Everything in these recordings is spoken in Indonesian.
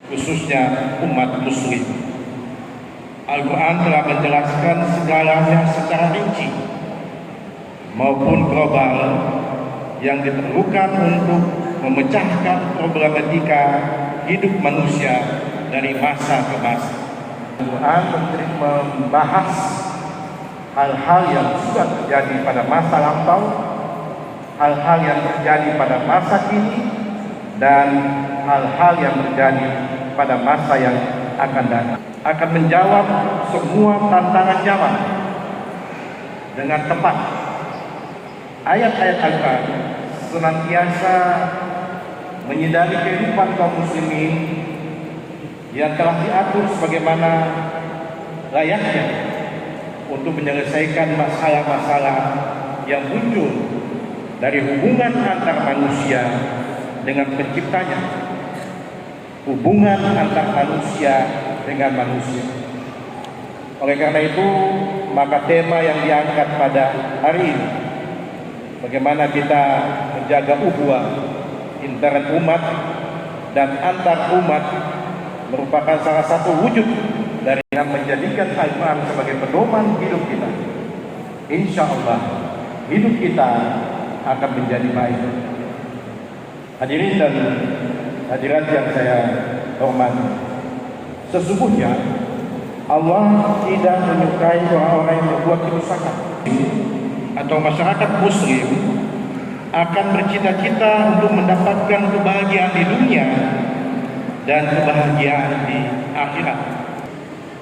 khususnya umat muslim. Al-Quran telah menjelaskan segalanya secara rinci maupun global yang diperlukan untuk memecahkan problematika hidup manusia dari masa ke masa. Al-Quran membahas hal-hal yang sudah terjadi pada masa lampau, hal-hal yang terjadi pada masa kini, dan hal-hal yang terjadi pada masa yang akan datang. Akan menjawab semua tantangan zaman dengan tepat. Ayat-ayat Al-Quran senantiasa menyinari kehidupan kaum muslimin yang telah diatur sebagaimana layaknya untuk menyelesaikan masalah-masalah yang muncul dari hubungan antar manusia dengan penciptanya, hubungan antar manusia dengan manusia. Oleh karena itu, maka tema yang diangkat pada hari ini, bagaimana kita menjaga ukhuwah intern umat dan antar umat, merupakan salah satu wujud dari yang menjadikan Al-Quran sebagai pedoman hidup kita. Insya Allah hidup kita akan menjadi baik. Hadirin dan hadirat yang saya hormati, sesungguhnya Allah tidak menyukai orang-orang yang berbuat kerusakan. Atau masyarakat muslim akan bercita-cita untuk mendapatkan kebahagiaan di dunia dan kebahagiaan di akhirat,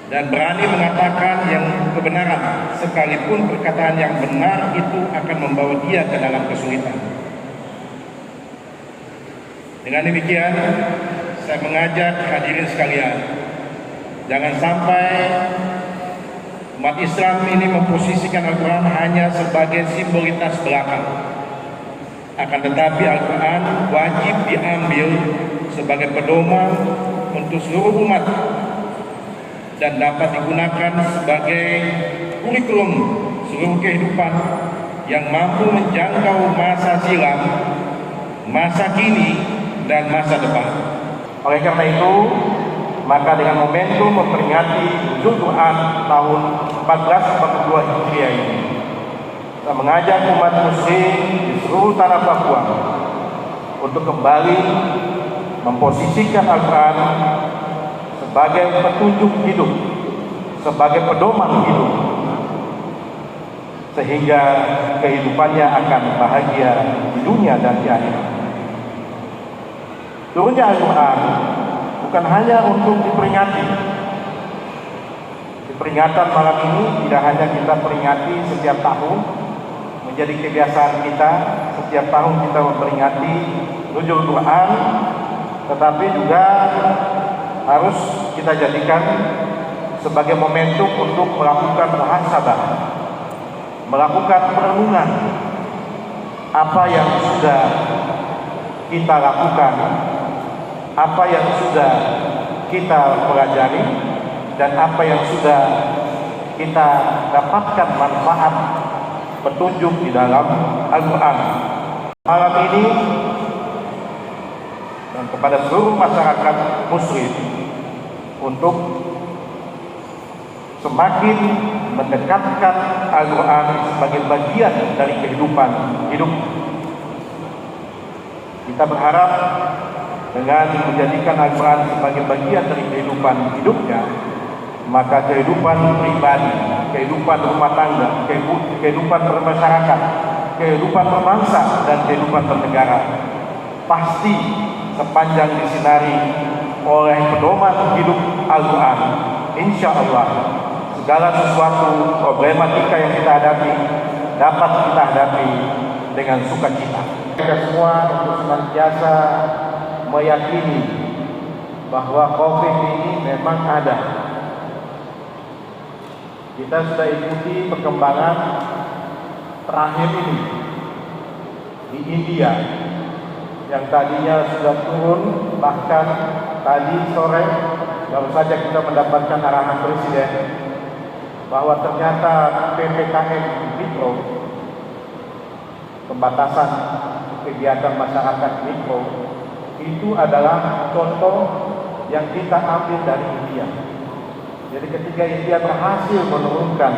dan berani mengatakan yang kebenaran sekalipun perkataan yang benar itu akan membawa dia ke dalam kesulitan. Dengan demikian, saya mengajak hadirin sekalian, jangan sampai umat Islam ini memposisikan Al-Quran hanya sebagai simbolitas belaka. Akan tetapi Al-Quran wajib diambil sebagai pedoman untuk seluruh umat dan dapat digunakan sebagai kurikulum seluruh kehidupan yang mampu menjangkau masa silam, masa kini, dan masa depan. Oleh karena itu, maka dengan momentum memperingati Nuzul Quran tahun 1442 Hijriah ini, kita mengajak umat muslim di seluruh tanah Papua untuk kembali memposisikan Al-Quran sebagai petunjuk hidup, sebagai pedoman hidup, sehingga kehidupannya akan bahagia di dunia dan di akhirat. Turunnya Al-Quran bukan hanya untuk diperingati. Di peringatan malam ini tidak hanya kita peringati setiap tahun, menjadi kebiasaan kita setiap tahun kita memperingati Nuzul Quran, tetapi juga harus kita jadikan sebagai momentum untuk melakukan muhasabah, melakukan perenungan apa yang sudah kita lakukan, apa yang sudah kita pelajari, dan apa yang sudah kita dapatkan manfaat petunjuk di dalam Al-Quran. Malam ini dan kepada seluruh masyarakat muslim untuk semakin mendekatkan Al-Quran sebagai bagian dari kehidupan hidup. Kita berharap dengan menjadikan Al-Quran sebagai bagian dari kehidupan hidupnya, maka kehidupan pribadi, kehidupan rumah tangga, kehidupan bermasyarakat, kehidupan berbangsa, dan kehidupan bernegara pasti sepanjang disinari oleh pedoman hidup Al-Quran. Insya Allah segala sesuatu problematika yang kita hadapi dapat kita hadapi dengan sukacita. Kita semua untuk senantiasa meyakini bahwa COVID ini memang ada. Kita sudah ikuti perkembangan terakhir ini di India, yang tadinya sudah turun, bahkan tadi sore baru saja kita mendapatkan arahan Presiden bahwa ternyata PPKM mikro, pembatasan kegiatan masyarakat mikro, itu adalah contoh yang kita ambil dari India. Jadi ketika India berhasil menurunkan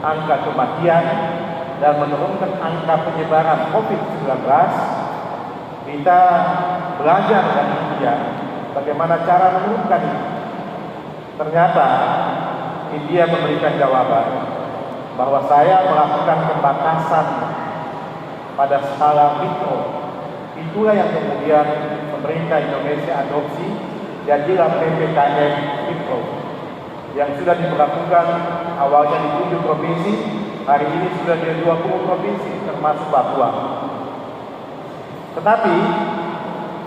angka kematian dan menurunkan angka penyebaran COVID-19, kita belajar dari India bagaimana cara menurunkan itu. Ternyata India memberikan jawaban bahwa saya melakukan pembatasan pada skala mikro. Itulah yang kemudian pemerintah Indonesia adopsi, jadilah PPKM mikro yang sudah diberlakukan awalnya di 7 provinsi, hari ini sudah di 20 provinsi termasuk Papua. Tetapi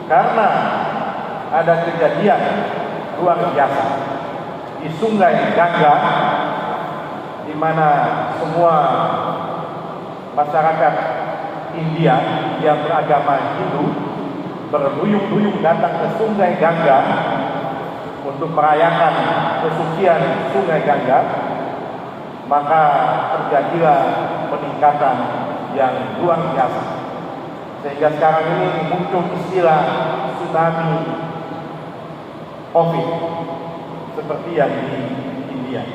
karena ada kejadian luar biasa di Sungai Gangga, di mana semua masyarakat India yang beragama Hindu berduyung-duyung datang ke Sungai Gangga untuk merayakan kesucian Sungai Gangga, maka terjadilah peningkatan yang luar biasa. Sehingga sekarang ini muncul istilah tsunami COVID seperti yang di India.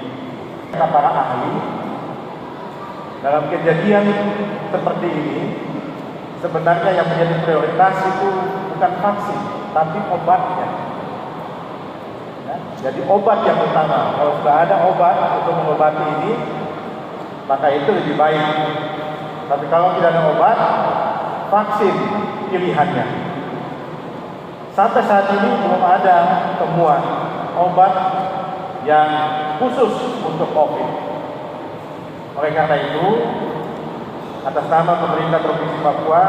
Para ahli dalam kejadian seperti ini, sebenarnya yang menjadi prioritas itu bukan vaksin, tapi obatnya. Ya, jadi obat yang utama. Kalau sudah ada obat untuk mengobati ini, maka itu lebih baik. Tapi kalau tidak ada obat, vaksin pilihannya. Sampai saat ini belum ada temuan obat yang khusus untuk COVID. Oleh karena itu, atas nama pemerintah Provinsi Papua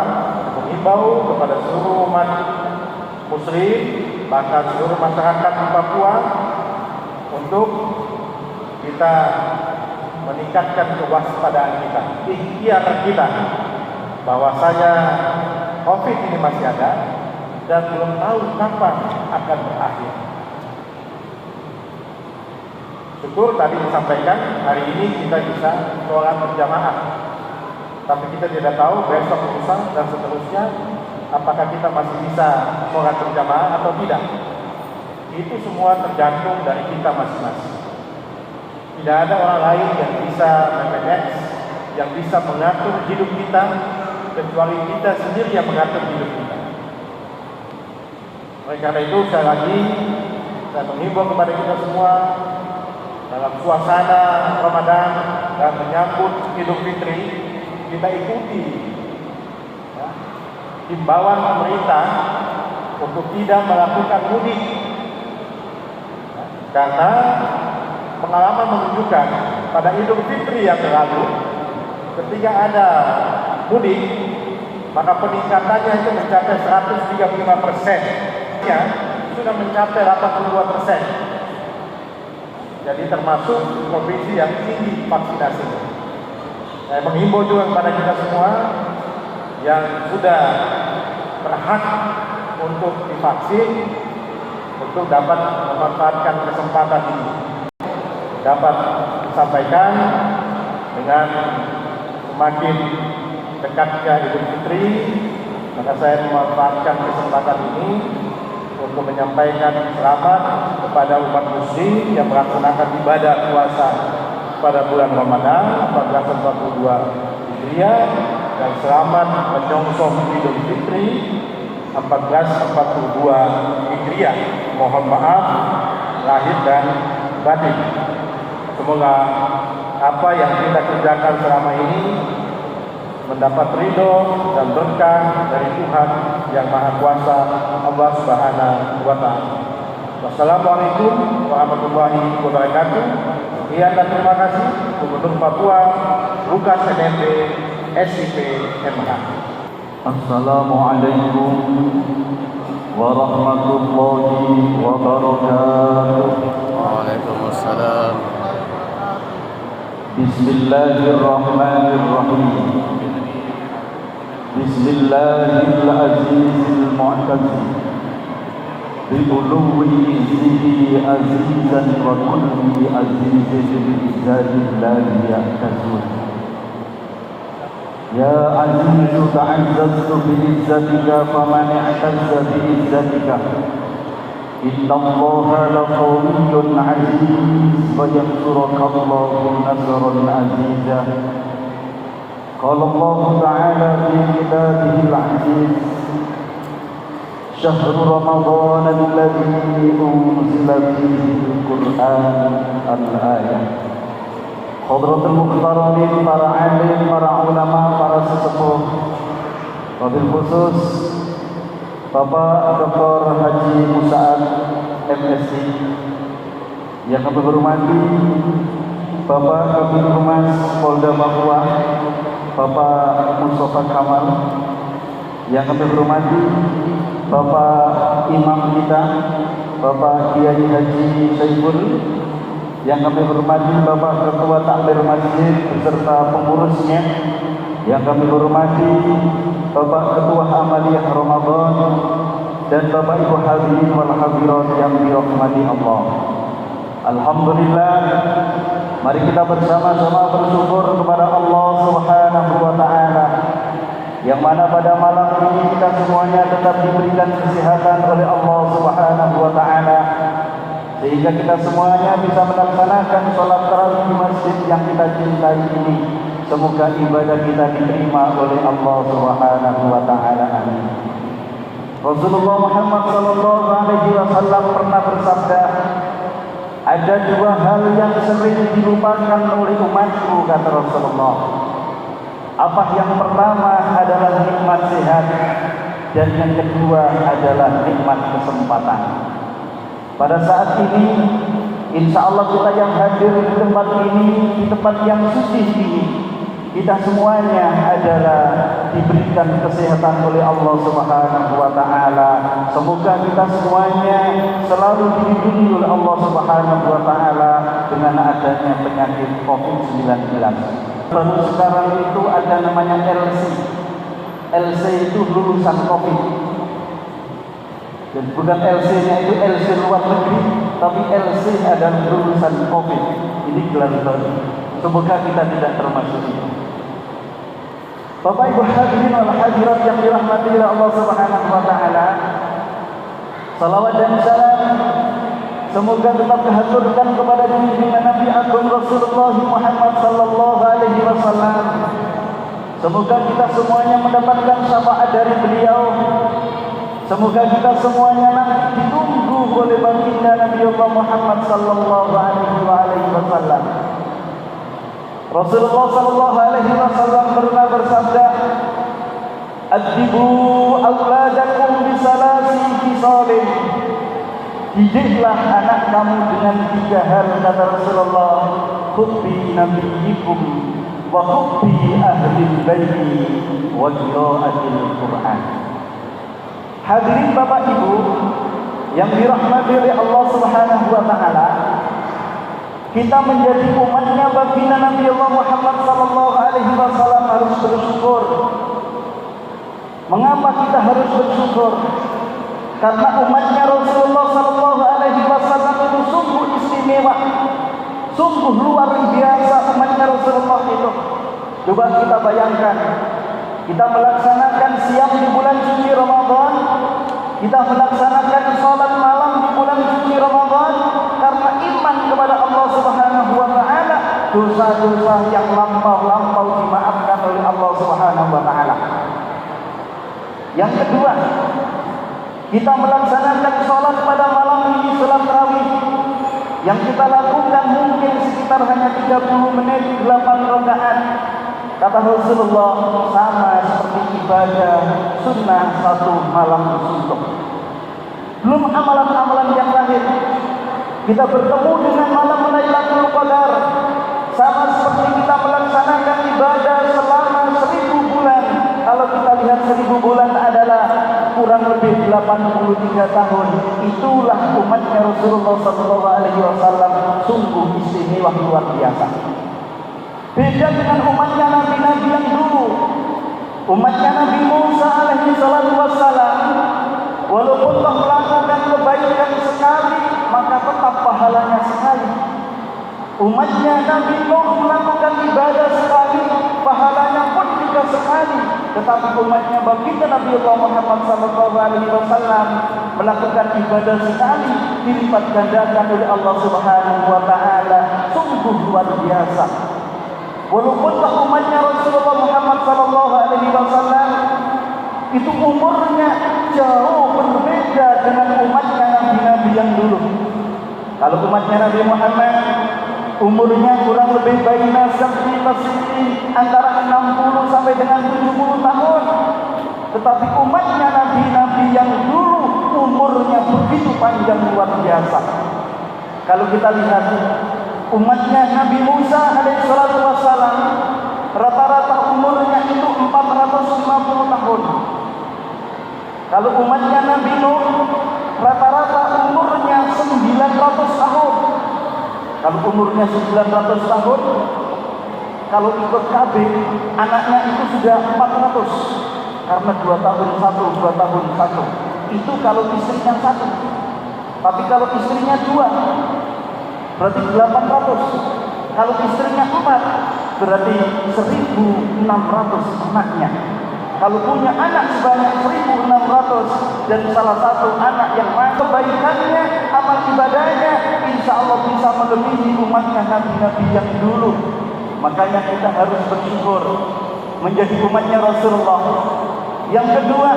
mengimbau kepada seluruh umat Muslim, bahkan seluruh masyarakat di Papua, untuk kita meningkatkan kewaspadaan kita, ikhtiar kita, bahwasanya COVID ini masih ada dan belum tahu kapan akan berakhir. Syukur tadi disampaikan hari ini kita bisa sholat berjamaah, tapi kita tidak tahu besok, lusa dan seterusnya apakah kita masih bisa sholat berjamaah atau tidak. Itu semua tergantung dari kita masing-masing. Tidak ada orang lain yang bisa memanage, yang bisa mengatur hidup kita, kecuali kita sendiri yang mengatur hidup kita. Oleh karena itu, sekali lagi saya mengimbau kepada kita semua dalam suasana Ramadan dan menyambut Idul Fitri, kita ikuti ya, himbauan pemerintah untuk tidak melakukan mudik, ya, karena pengalaman menunjukkan pada Idul Fitri yang lalu, ketika ada mudik, maka peningkatannya itu mencapai 135%, ya, sudah mencapai 82%. Jadi termasuk provinsi yang tinggi vaksinasi. Saya menghimbau juga kepada kita semua yang sudah berhak untuk divaksin untuk dapat memanfaatkan kesempatan ini. Dapat disampaikan dengan semakin dekatnya Idul Fitri, maka saya memanfaatkan kesempatan ini untuk menyampaikan selamat kepada umat muslim yang melaksanakan ibadah puasa pada bulan Ramadan 1442 Hijriah, dan selamat menyongsong Idul Fitri 1442 Hijriah. Mohon maaf lahir dan batin. Semoga apa yang kita kerjakan selama ini mendapat ridho dan berkah dari Tuhan yang Maha Kuasa, Allah Subhanahu wa Ta'ala. Wassalamualaikum warahmatullahi wabarakatuh. Sekian dan terima kasih. Gubernur Papua Lukas NMB SIP MH. Assalamualaikum warahmatullahi wabarakatuh. Waalaikumsalam. Bismillahirrahmanirrahim. Bismillahirrahmanirrahim. Mu'tazim bi'uluwi izzihi azizan wa kulli azizin bi'izzatillahi ya'tazun. Ya azizu ta'azzaztu bi'izzatika faman i'tazza bi'izzatika إن الله لقوي عزيز وينصرك الله نصرا عزيزا. قال الله تعالى في كتابه العزيز: شهر رمضان الذي أنزل فيه القرآن. الآية. Hadratul Mukhtaromin, para alim, para ulama, para sesepuh, wabil khusus Bapak Dr. Haji Musa'ad MSc yang kami hormati, Bapak Kabid Humas Polda Papua Bapak Mustafa Kamal, yang kami hormati Bapak Imam kita Bapak Kiai Haji Saiful, yang kami hormati Bapak Ketua Takmir Masjid beserta pengurusnya, yang kami hormati Bapak Ketua Amaliyah Ramadan, dan Bapak Ibu hadirin wal hadirat yang dirahmati Allah. Alhamdulillah, mari kita bersama-sama bersyukur kepada Allah Subhanahu wa taala, yang mana pada malam ini kita semuanya tetap diberikan kesehatan oleh Allah Subhanahu wa taala, sehingga kita semuanya bisa melaksanakan sholat tarawih di masjid yang kita cintai ini. Semoga ibadah kita diterima oleh Allah Subhanahu wa taala. Amin. Rasulullah Muhammad sallallahu alaihi wasallam pernah bersabda, ada dua hal yang sering dilupakan oleh umatku, kata Rasulullah. Apa yang pertama adalah nikmat sehat, dan yang kedua adalah nikmat kesempatan. Pada saat ini, insya Allah kita yang hadir di tempat ini, di tempat yang suci ini, kita semuanya adalah diberikan kesehatan oleh Allah Subhanahu wa taala. Semoga kita semuanya selalu dilindungi oleh Allah Subhanahu wa taala dengan adanya penyakit Covid-19. Baru sekarang itu ada namanya LC. LC itu lulusan Covid. Dan bukan LC-nya itu LC luar negeri, tapi LC adalah lulusan Covid. Ini gelar baru. Semoga kita tidak termasuk itu. Bapak Ibu hadirin wal hadirat yang dirahmati oleh Allah Subhanahu wa taala, salawat dan salam semoga tetap dihaturkan kepada junjungan Nabi Agung Rasulullah Muhammad sallallahu alaihi wasallam. Semoga kita semuanya mendapatkan syafaat dari beliau. Semoga kita semuanya nanti ditunggu oleh baginda Nabi Allah Muhammad sallallahu alaihi wasallam. Rasulullah sallallahu alaihi wasallam pernah bersabda, "Adibu auladakum bisalasi khisalin." Didiklah anak kamu dengan 3 hal, kata Rasulullah: hubbi nabiyyikum wa hubbi ahlil baiti wa qiraatil Qur'an. Hadirin Bapak Ibu yang dirahmati oleh Allah Subhanahu wa taala, kita menjadi umatnya baginda Nabi Allah Muhammad sallallahu alaihi wasallam harus bersyukur. Mengapa kita harus bersyukur? Karena umatnya Rasulullah sallallahu alaihi wasallam itu sungguh istimewa, sungguh luar biasa umatnya Rasulullah itu. Coba kita bayangkan, kita melaksanakan siam di bulan suci Ramadan, kita melaksanakan salat malam di bulan suci Ramadan karena iman kepada Allah Subhanahu wa taala. Dosa-dosa yang lampau-lampau dimaafkan oleh Allah Subhanahu wa taala. Yang kedua, kita melaksanakan salat pada malam ini, salat tarawih yang kita lakukan mungkin sekitar hanya 30 menit, 8 rakaat. Kata Rasulullah, sama seperti ibadah sunnah 1 malam suntuk. Belum amalan-amalan yang lain. Kita bertemu dengan malam Lailatul Qadar, sama seperti kita melaksanakan ibadah selama 1000 bulan. Kalau kita lihat 1000 bulan adalah kurang lebih 83 tahun. Itulah umatnya Rasulullah SAW, sungguh istimewa luar biasa. Beda dengan umatnya nabi-nabi yang dulu. Umatnya Nabi Musa alaihi salatu wassalam, walaupun telah melakukan kebaikan sekali, maka tetap pahalanya sekali. Umatnya Nabi Nuh melakukan ibadah sekali, pahalanya pun juga sekali. Tetapi umatnya baginda Nabi Allah Muhammad sallallahu alaihi wasallam melakukan ibadah sekali dilipat gandakan oleh Allah Subhanahu wa taala. Sungguh luar biasa. Walaupun umatnya Rasulullah Muhammad sallallahu alaihi wasallam itu umurnya jauh berbeda dengan umatnya nabi-nabi yang dulu. Kalau umatnya Nabi Muhammad umurnya kurang lebih baina sab'i masjid, antara 60 sampai dengan 70 tahun. Tetapi umatnya nabi-nabi yang dulu umurnya begitu panjang, luar biasa. Kalau kita lihat umatnya Nabi Musa alaihissalatu wassalam, rata-rata umurnya itu 450 tahun. Kalau umatnya Nabi Nuh, rata-rata umurnya 900 tahun. Kalau umurnya 900 tahun, kalau ikut KB, anaknya itu sudah 400. Karena 2 tahun 1, 2 tahun 1. Itu kalau istrinya 1. Tapi kalau istrinya 2, berarti 800. Kalau istrinya 4, berarti 1.600 anaknya. Kalau punya anak sebanyak 1.600 dan salah satu anak yang kebaikannya, amal ibadahnya, insya Allah bisa melebihi umatnya nabi-nabi yang dulu. Makanya kita harus bersyukur menjadi umatnya Rasulullah. Yang kedua,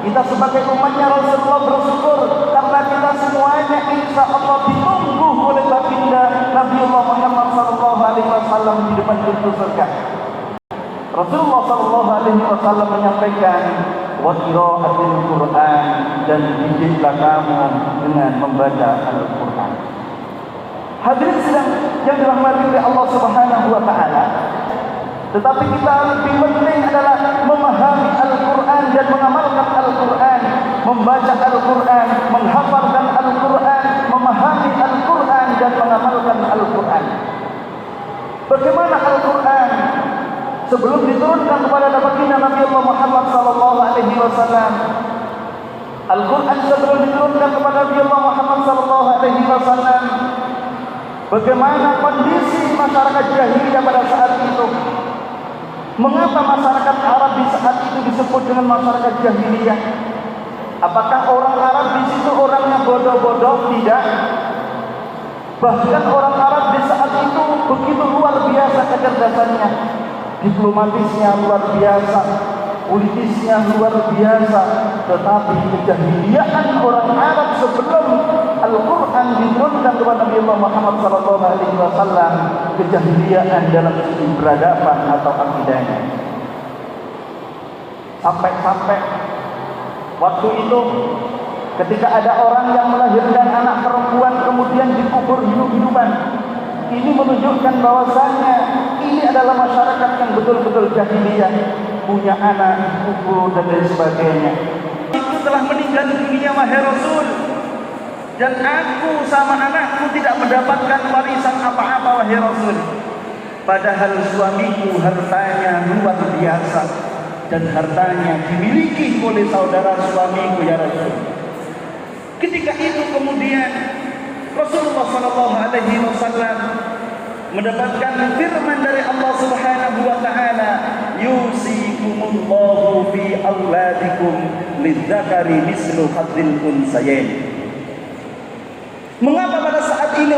kita sebagai umatnya Rasulullah bersyukur karena kita semuanya insya Allah ditunggu oleh baginda Nabiullah Muhammad SAW di depan pintu surga. Rasulullah SAW menyampaikan, wa qira'atil Qur'an, dan didiklah kamu dengan membaca Al-Quran. Hadirin sedang yang dirahmati oleh Allah Subhanahu wa taala. Tetapi kita lebih penting adalah memahami Al-Quran dan mengamalkan Al-Quran, membaca Al-Quran, menghafalkan Al-Quran, memahami Al-Quran dan mengamalkan Al-Quran. Bagaimana Al-Quran sebelum diturunkan kepada baginda Nabi Allah Muhammad sallallahu alaihi wasallam? Al-Quran sebelum diturunkan kepada Nabi Allah Muhammad sallallahu alaihi wasallam, bagaimana kondisi masyarakat jahiliyah pada saat itu? Mengapa masyarakat Arab di saat itu disebut dengan masyarakat jahiliyah? Apakah orang Arab di situ orangnya bodoh-bodoh? Tidak. Bahkan orang Arab di saat itu begitu luar biasa kecerdasannya, diplomatisnya luar biasa, politisnya luar biasa. Tetapi kejahiliaan orang Arab sebelum Al-Quran diturunkan kepada Nabi Allah Muhammad SAW, kejahiliaan dalam segi peradaban atau akidahnya. Sampai-sampai waktu itu ketika ada orang yang melahirkan anak perempuan kemudian dikubur hidup-hidupan, ini menunjukkan bahwasannya ini adalah masyarakat yang betul-betul jahiliyah, punya anak dikubur dan lain sebagainya. Itu telah meninggal dunia wahai Rasul, dan aku sama anakku tidak mendapatkan warisan apa-apa wahai Rasul. Padahal suamiku hartanya luar biasa dan hartanya dimiliki oleh saudara suamiku ya Rasul. Ketika itu kemudian Rasulullah SAW mendapatkan firman dari Allah Subhanahu wa taala, yusikumullahu fi auladikum lidzakari mislu hadzil unsayain. Mengapa pada saat ini?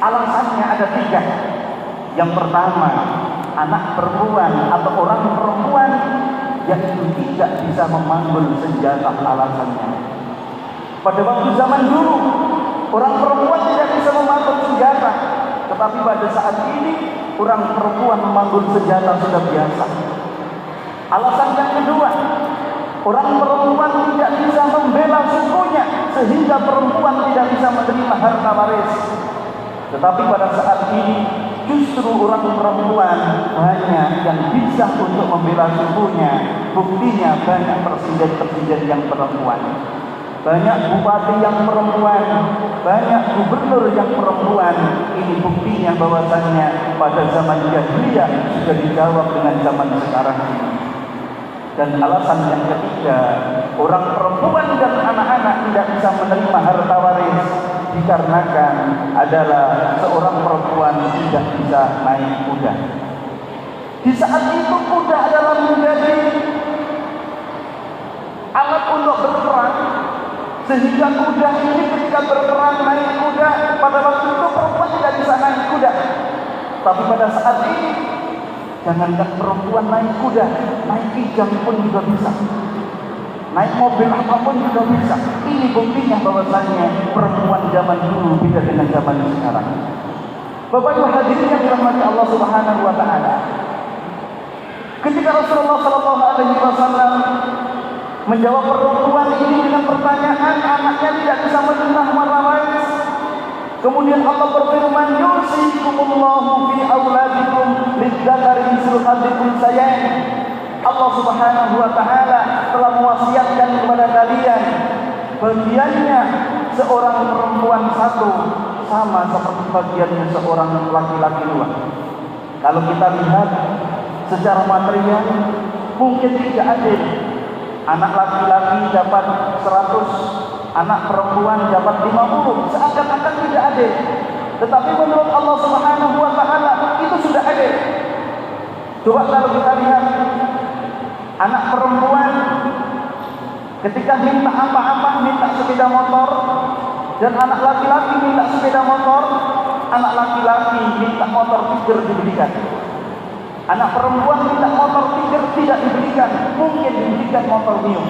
Alasannya ada 3. Yang pertama, anak perempuan atau orang perempuan yang tidak bisa memanggul senjata. Alasannya pada waktu zaman dulu orang perempuan tidak bisa memanggul senjata, tetapi pada saat ini orang perempuan memanggul senjata sudah biasa. Alasan yang kedua, orang perempuan tidak bisa membela sukunya sehingga perempuan tidak bisa menerima harta waris. Tetapi pada saat ini justru orang perempuan banyak yang bisa untuk membela sukunya. Buktinya banyak presiden-presiden yang perempuan, banyak bupati yang perempuan, banyak gubernur yang perempuan. Ini buktinya bahwasannya pada zaman jahiliyah sudah dijawab dengan zaman sekarang ini. Dan alasan yang ketiga, orang perempuan dan anak-anak tidak bisa menerima harta waris dikarenakan adalah seorang perempuan tidak bisa naik kuda. Di saat itu kuda adalah menjadi alat untuk berperang, Sehingga kuda ini ketika berperang naik kuda, pada waktu itu perempuan tidak bisa naik kuda. Tapi pada saat ini, jangankan perempuan naik kuda, naik kijang pun juga bisa. Naik mobil apapun juga bisa. Ini buktinya bahwasanya perempuan zaman dulu beda dengan zaman sekarang. Bapak Ibu hadirin yang dirahmati Allah Subhanahu wa taala. Ketika Rasulullah sallallahu alaihi wasallam menjawab perempuan ini dengan pertanyaan, anaknya tidak bisa menyentuh marawis. Kemudian Allah berfirman, "Yusikumullahu fi auladikum lidzakari mislu hadzil unsayain." Allah Subhanahu wa taala telah mewasiatkan kepada kalian bagiannya seorang perempuan satu sama seperti bagiannya seorang laki-laki dua. Kalau kita lihat secara material mungkin tidak adil. Anak laki-laki dapat 100, anak perempuan dapat 50, seakan-akan tidak adil. Tetapi menurut Allah Subhanahu wa taala itu sudah adil. Coba kalau kita lihat anak perempuan ketika minta apa-apa, minta sepeda motor, dan anak laki-laki minta sepeda motor, anak laki-laki minta motor tiger diberikan. Anak perempuan minta motor tiger tidak diberikan, mungkin diberikan motor Mio.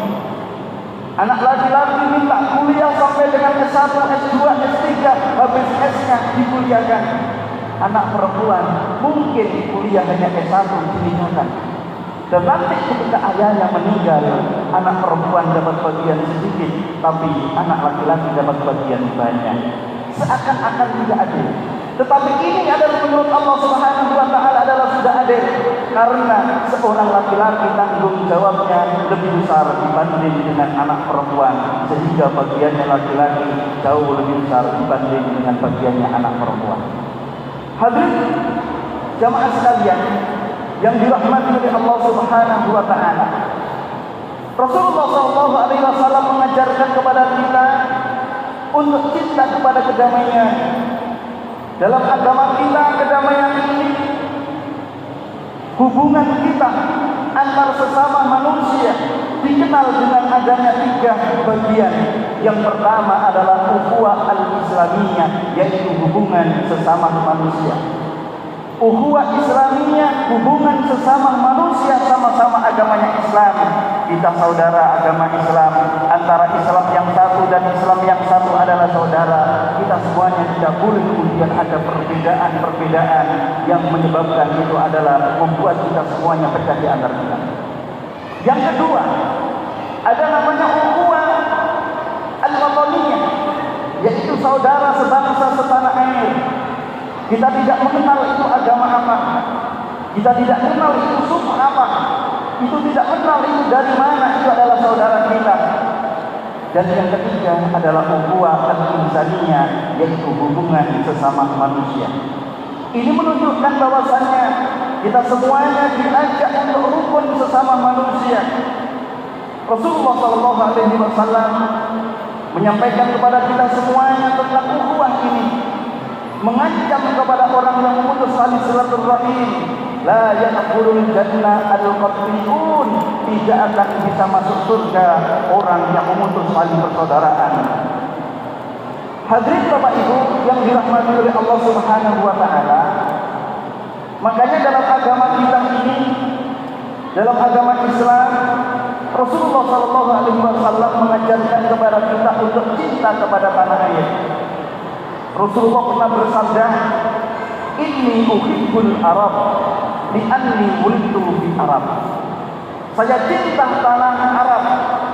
Anak laki-laki minta kuliah sampai dengan S1, S2, S3, habis S-nya dikuliahkan. Anak perempuan mungkin kuliah hanya S1 dikuliahkan. Dan nanti ketika ayahnya meninggal, anak perempuan dapat bagian sedikit, tapi anak laki-laki dapat bagian banyak. Seakan-akan tidak adil. Tetapi ini adalah menurut Allah Subhanahu wa taala adalah sudah adil, karena seorang laki-laki tanggung jawabnya lebih besar dibanding dengan anak perempuan, sehingga bagiannya laki-laki jauh lebih besar dibanding dengan bagiannya anak perempuan. Hadirin jamaah sekalian yang dirahmati oleh Allah Subhanahu wa taala. Rasulullah sallallahu alaihi wasallam mengajarkan kepada kita untuk cinta kepada kedamaian. Dalam agama kita, kedamaian ini hubungan kita antar sesama manusia dikenal dengan adanya 3 bagian. Yang pertama adalah ukhuwah al-islamiyah, yaitu hubungan sesama manusia. Ukhuwah Islamiyah, hubungan sesama manusia sama-sama agamanya Islam. Kita saudara agama Islam. Antara Islam yang satu dan Islam yang satu adalah saudara. Kita semuanya tidak boleh kemudian ada perbedaan-perbedaan yang menyebabkan itu adalah membuat kita semuanya pecah di antara kita. Yang kedua, ada namanya ukhuwah al-wataniyah, yaitu saudara sebangsa setanah air. Kita tidak mengenal itu agama apa, kita tidak mengenal itu suku apa, itu tidak mengenal itu dari mana, itu adalah saudara kita. Dan yang ketiga adalah ukhuwah al-insaniyah, yaitu hubungan sesama manusia. Ini menunjukkan bahwasannya kita semuanya diajak untuk rukun sesama manusia. Rasulullah SAW menyampaikan kepada kita semuanya tentang ukhuwah ini, mengancam kepada orang yang memutus tali silaturahim, la yadkhulul jannah al-qatiyun, tidak akan bisa masuk surga orang yang memutus tali persaudaraan. Hadirin Bapak Ibu yang dirahmati oleh Allah Subhanahu wa taala, makanya dalam agama kita ini, dalam agama Islam, Rasulullah SAW mengajarkan kepada kita untuk cinta kepada tanah air. Rasulullah pernah bersabda, "Inni uhibbul Arab li'anni wulidtu fi Arab." Saya cinta tanah Arab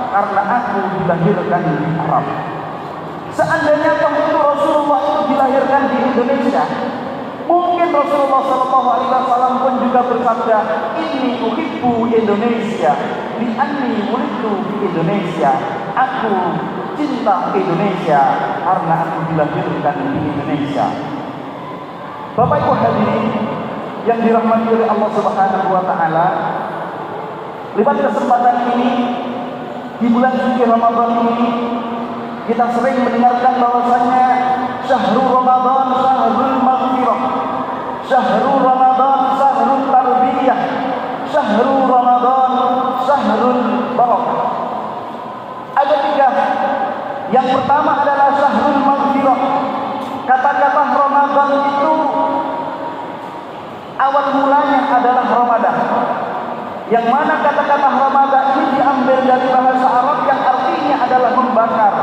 karena aku dilahirkan di Arab. Seandainya itu Rasulullah itu dilahirkan di Indonesia, mungkin Rasulullah SAW pun juga bersabda, "Inni uhibbu Indonesia li'anni wulidtu fi Indonesia." Aku cinta Indonesia karena aku dilahirkan di Indonesia. Bapak Ibu hadirin yang dirahmati oleh Allah Subhanahu wa taala, lewat kesempatan ini di bulan suci Ramadan ini kita sering mendengarkan bahwasanya syahrul Ramadan syahrul maghfirah, syahrul Ramadan syahrul tarbiyah, syahrul Ramadan syahrul barakah. Ada 3 yang pertama adalah syahrul maghfirah. Kata-kata Ramadan itu awal mulanya adalah Ramadan. Yang mana kata-kata Ramadan ini diambil dari bahasa Arab yang artinya adalah membakar.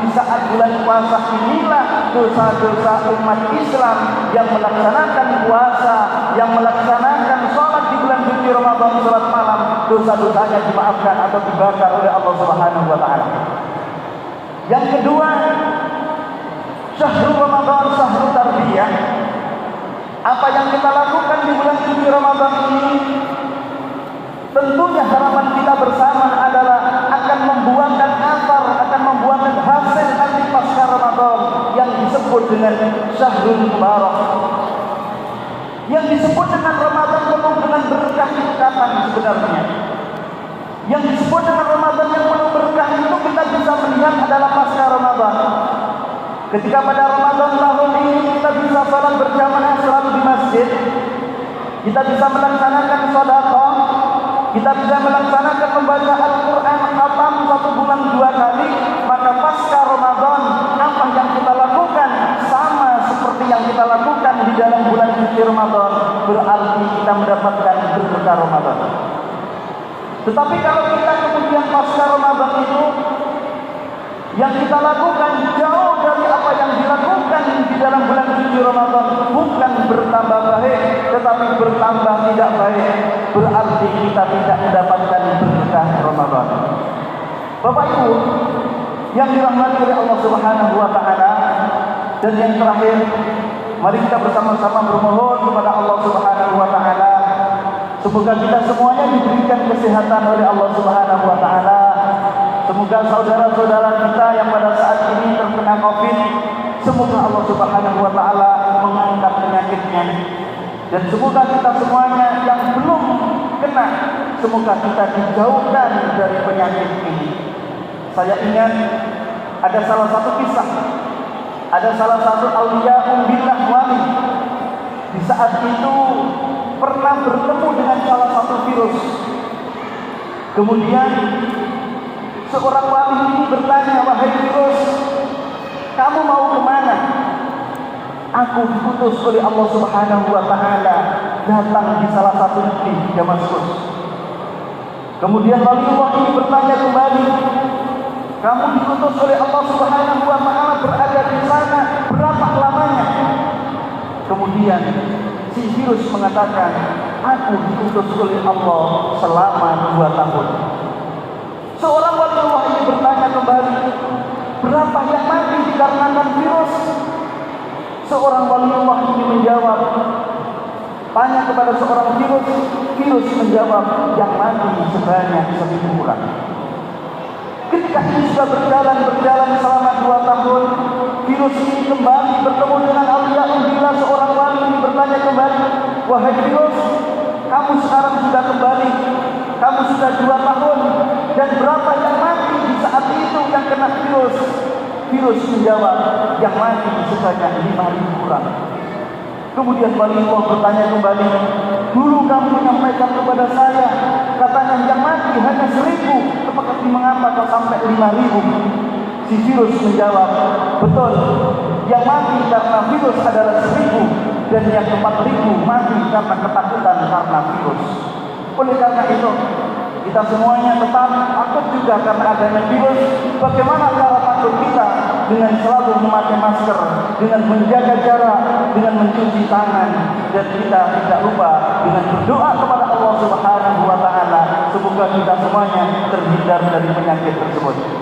Di saat bulan puasa inilah dosa-dosa umat Islam yang melaksanakan puasa, yang melaksanakan sholat di bulan suci Ramadan, sholat malam, dosa-dosanya dimaafkan atau dibakar oleh Allah Subhanahu wa taala. Yang kedua, syahrul Ramadan, syahrul tarbiyah. Apa yang kita lakukan di bulan suci Ramadan ini, tentunya harapan kita bersama adalah akan membuahkan asar, akan membuahkan hasil nanti pasca Ramadan yang disebut dengan syahrul mubarak. Yang disebut dengan Ramadan penuh dengan berkah itu kapan sebenarnya? Yang disebut dengan Ramadan yang penuh berkah itu kita bisa melihat adalah pasca Ramadan. Ketika pada Ramadan tahun ini kita bisa salat berjamaah selalu di masjid, kita bisa melaksanakan sedekah, kita bisa melaksanakan membaca Al-Quran khatam 1 bulan 2 kali, maka pasca Ramadan apa yang kita lakukan sama seperti yang kita lakukan di dalam bulan suci Ramadan, berarti kita mendapatkan berkah Ramadan. Tetapi kalau kita kemudian pasca Ramadan itu yang kita lakukan jauh dari apa yang dilakukan di dalam bulan suci Ramadan, bukan bertambah baik tetapi bertambah tidak baik, berarti kita tidak mendapatkan berkah Ramadan. Bapak Ibu yang dirahmati oleh Allah Subhanahu wa taala, dan yang terakhir, mari kita bersama-sama bermohon kepada Allah Subhanahu wa taala semoga kita semuanya diberikan kesehatan oleh Allah Subhanahu wa taala. Semoga saudara-saudara kita yang pada saat ini terkena Covid, semoga Allah Subhanahu wa taala mengangkat penyakitnya. Dan semoga kita semuanya yang belum kena, semoga kita dijauhkan dari penyakit ini. Saya ingat ada salah satu kisah, ada salah satu auliya billah wali. Di saat itu pernah bertemu dengan salah satu virus. Kemudian seorang wali ini bertanya, wahai virus, kamu mau kemana? Aku diutus oleh Allah Subhanahu wa taala datang di salah satu negeri di Damaskus. Kemudian waliullah ini bertanya kembali, kamu diutus oleh Allah Subhanahu wa taala berada di sana berapa lamanya? Kemudian si virus mengatakan, aku diutus oleh Allah selama 2 tahun. Seorang waliullah ini bertanya kembali, berapa yang mati dikarenakan virus? Seorang waliullah ini menjawab, tanya kepada seorang virus, virus menjawab, yang mati sebanyak 1000 orang. Ketika ini sudah berjalan selama 2 tahun, virus ini kembali bertemu dengan auliya seorang wali ini bertanya kembali, wahai virus, kamu sekarang sudah kembali, kamu sudah 2 tahun, dan berapa yang mati di saat itu yang kena virus? Virus menjawab, yang mati sebanyak 5.000 orang. Kemudian waliullah bertanya kembali, dulu kamu menyampaikan kepada saya, katanya yang mati hanya 1.000, apakah mengapa kau sampai 5.000? Si virus menjawab, betul, yang mati karena virus adalah 1.000, dan yang 4.000 mati karena ketakutan karena virus. Oleh karena itu, kita semuanya tetap takut juga karena adanya virus. Bagaimana cara takut kita? Dengan selalu memakai masker, dengan menjaga jarak, dengan mencuci tangan, dan kita tidak lupa dengan berdoa kepada Allah Subhanahu wa taala semoga kita semuanya terhindar dari penyakit tersebut.